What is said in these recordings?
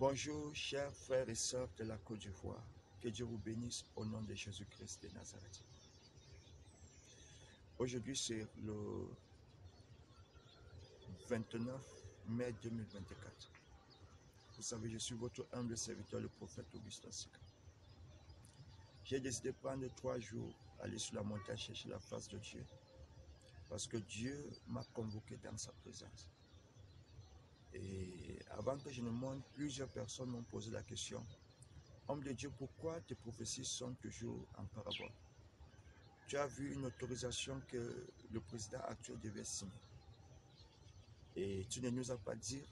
Bonjour, chers frères et sœurs de la Côte d'Ivoire. Que Dieu vous bénisse au nom de Jésus-Christ de Nazareth. Aujourd'hui, c'est le 29 mai 2024. Vous savez, je suis votre humble serviteur, le prophète Augustin Sika. J'ai décidé de prendre 3 jours, aller sur la montagne chercher la face de Dieu. Parce que Dieu m'a convoqué dans sa présence. Et avant que je ne monte, plusieurs personnes m'ont posé la question: homme de Dieu, pourquoi tes prophéties sont toujours en parabole? Tu as vu une autorisation que le président actuel devait signer. Et tu ne nous as pas dit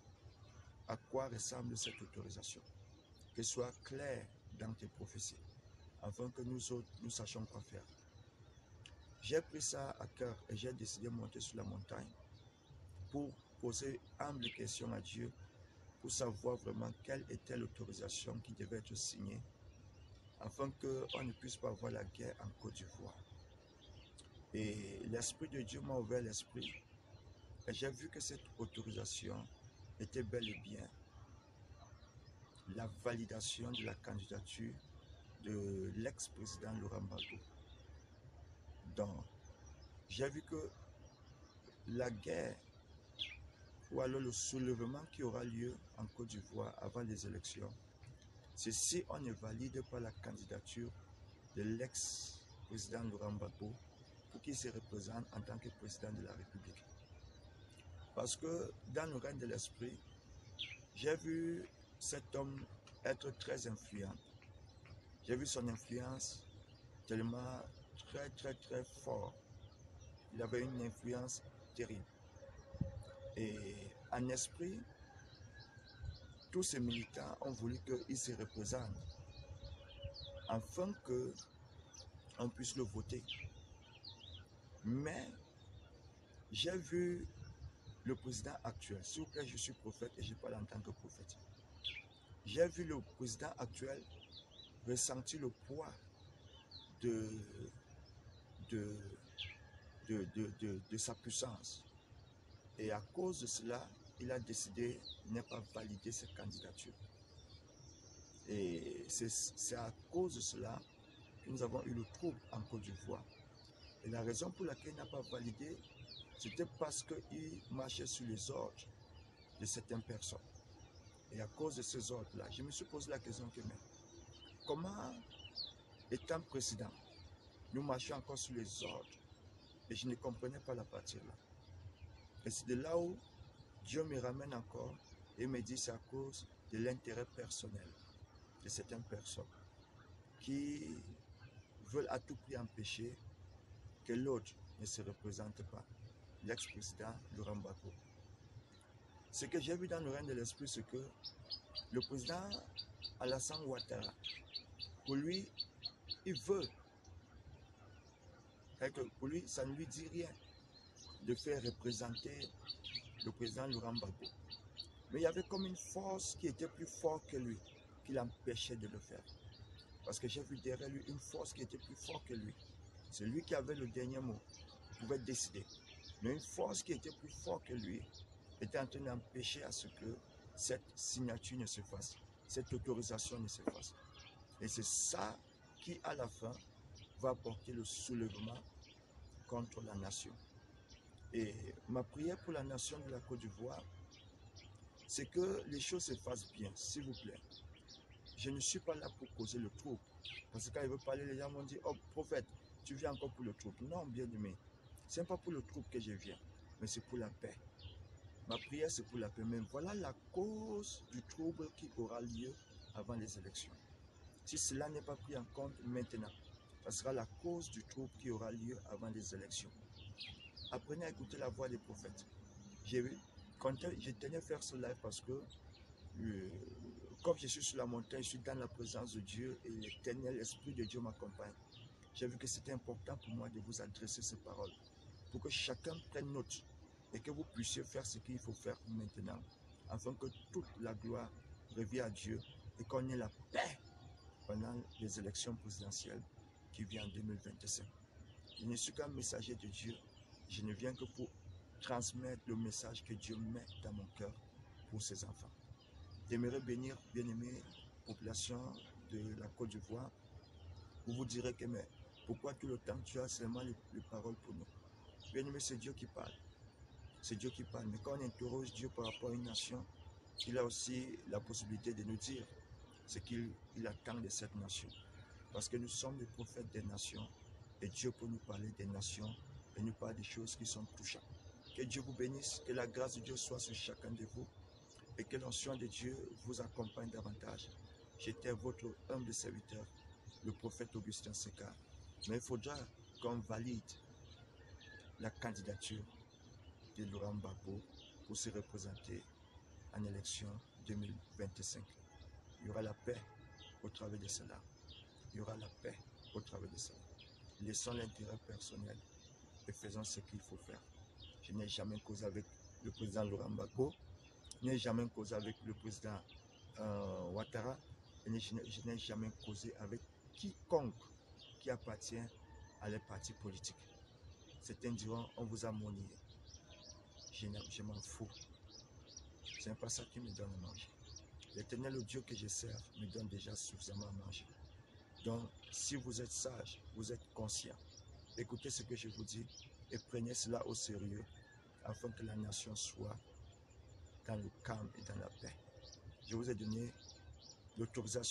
à quoi ressemble cette autorisation. Que soit clair dans tes prophéties, afin que nous autres, nous sachions quoi faire. J'ai pris ça à cœur et j'ai décidé de monter sur la montagne pour poser humble question à Dieu, pour savoir vraiment quelle était l'autorisation qui devait être signée, afin qu'on ne puisse pas avoir la guerre en Côte d'Ivoire. Et l'Esprit de Dieu m'a ouvert l'esprit. Et j'ai vu que cette autorisation était bel et bien la validation de la candidature de l'ex-président Laurent Gbagbo. Donc, j'ai vu que la guerre ou alors le soulèvement qui aura lieu en Côte d'Ivoire avant les élections, c'est si on ne valide pas la candidature de l'ex-président Laurent Gbagbo pour qu'il se représente en tant que président de la République. Parce que dans le règne de l'esprit, j'ai vu cet homme être très influent. J'ai vu son influence tellement très fort. Il avait une influence terrible. Et en esprit, tous ces militants ont voulu qu'il se représente afin qu'on puisse le voter. Mais j'ai vu le président actuel, s'il vous plaît, je suis prophète et je parle en tant que prophète. J'ai vu le président actuel ressentir le poids de sa puissance. Et à cause de cela, il a décidé de ne pas valider cette candidature. Et c'est à cause de cela que nous avons eu le trouble en Côte d'Ivoire. Et la raison pour laquelle il n'a pas validé, c'était parce qu'il marchait sur les ordres de certaines personnes. Et à cause de ces ordres-là, je me suis posé la question que, mais comment, étant président, nous marchions encore sur les ordres? Et je ne comprenais pas la partie là. Et c'est de là où Dieu me ramène encore et me dit c'est à cause de l'intérêt personnel de certaines personnes qui veulent à tout prix empêcher que l'autre ne se représente pas, l'ex-président Laurent Gbagbo. Ce que j'ai vu dans le règne de l'esprit, c'est que le président Alassane Ouattara, pour lui, il veut, pour lui, ça ne lui dit rien de faire représenter le président Laurent Gbagbo. Mais il y avait comme une force qui était plus forte que lui, qui l'empêchait de le faire. Parce que j'ai vu derrière lui une force qui était plus forte que lui. C'est lui qui avait le dernier mot, il pouvait décider. Mais une force qui était plus forte que lui était en train d'empêcher à ce que cette signature ne se fasse, cette autorisation ne se fasse. Et c'est ça qui, à la fin, va apporter le soulèvement contre la nation. Et ma prière pour la nation de la Côte d'Ivoire, c'est que les choses se fassent bien, s'il vous plaît. Je ne suis pas là pour causer le trouble. Parce que quand il veut parler, les gens m'ont dit: oh prophète, tu viens encore pour le trouble. Non, bien aimé, ce n'est pas pour le trouble que je viens, mais c'est pour la paix. Ma prière, c'est pour la paix. Mais voilà la cause du trouble qui aura lieu avant les élections. Si cela n'est pas pris en compte maintenant, ça sera la cause du trouble qui aura lieu avant les élections. Apprenez à écouter la voix des prophètes. Je tenais à faire ce live parce que comme je suis sur la montagne, je suis dans la présence de Dieu et l'éternel Esprit de Dieu m'accompagne. J'ai vu que c'était important pour moi de vous adresser ces paroles pour que chacun prenne note et que vous puissiez faire ce qu'il faut faire maintenant afin que toute la gloire revienne à Dieu et qu'on ait la paix pendant les élections présidentielles qui viennent en 2025. Je ne suis qu'un messager de Dieu. Je ne viens que pour transmettre le message que Dieu met dans mon cœur pour ses enfants. J'aimerais bénir, bien-aimée population de la Côte d'Ivoire. Vous vous direz que, mais pourquoi tout le temps tu as seulement les paroles pour nous? Bien-aimé, c'est Dieu qui parle. C'est Dieu qui parle. Mais quand on interroge Dieu par rapport à une nation, il a aussi la possibilité de nous dire ce qu'il attend de cette nation. Parce que nous sommes les prophètes des nations et Dieu peut nous parler des nations et nous parler des choses qui sont touchantes. Que Dieu vous bénisse, que la grâce de Dieu soit sur chacun de vous et que l'onction de Dieu vous accompagne davantage. J'étais votre humble serviteur, le prophète Augustin Sekar. Mais il faudra qu'on valide la candidature de Laurent Gbagbo pour se représenter en élection 2025. Il y aura la paix au travers de cela. Il y aura la paix au travers de cela. Laissons l'intérêt personnel et faisons ce qu'il faut faire. Je n'ai jamais causé avec le président Laurent Gbagbo, je n'ai jamais causé avec le président Ouattara, et je n'ai jamais causé avec quiconque qui appartient à les partis politiques. Certains diront, on vous a monié. Je m'en fous. Ce n'est pas ça qui me donne à manger. L'Éternel, le Dieu que je sers, me donne déjà suffisamment à manger. Donc, si vous êtes sage, vous êtes conscient, écoutez ce que je vous dis et prenez cela au sérieux afin que la nation soit dans le calme et dans la paix. Je vous ai donné l'autorisation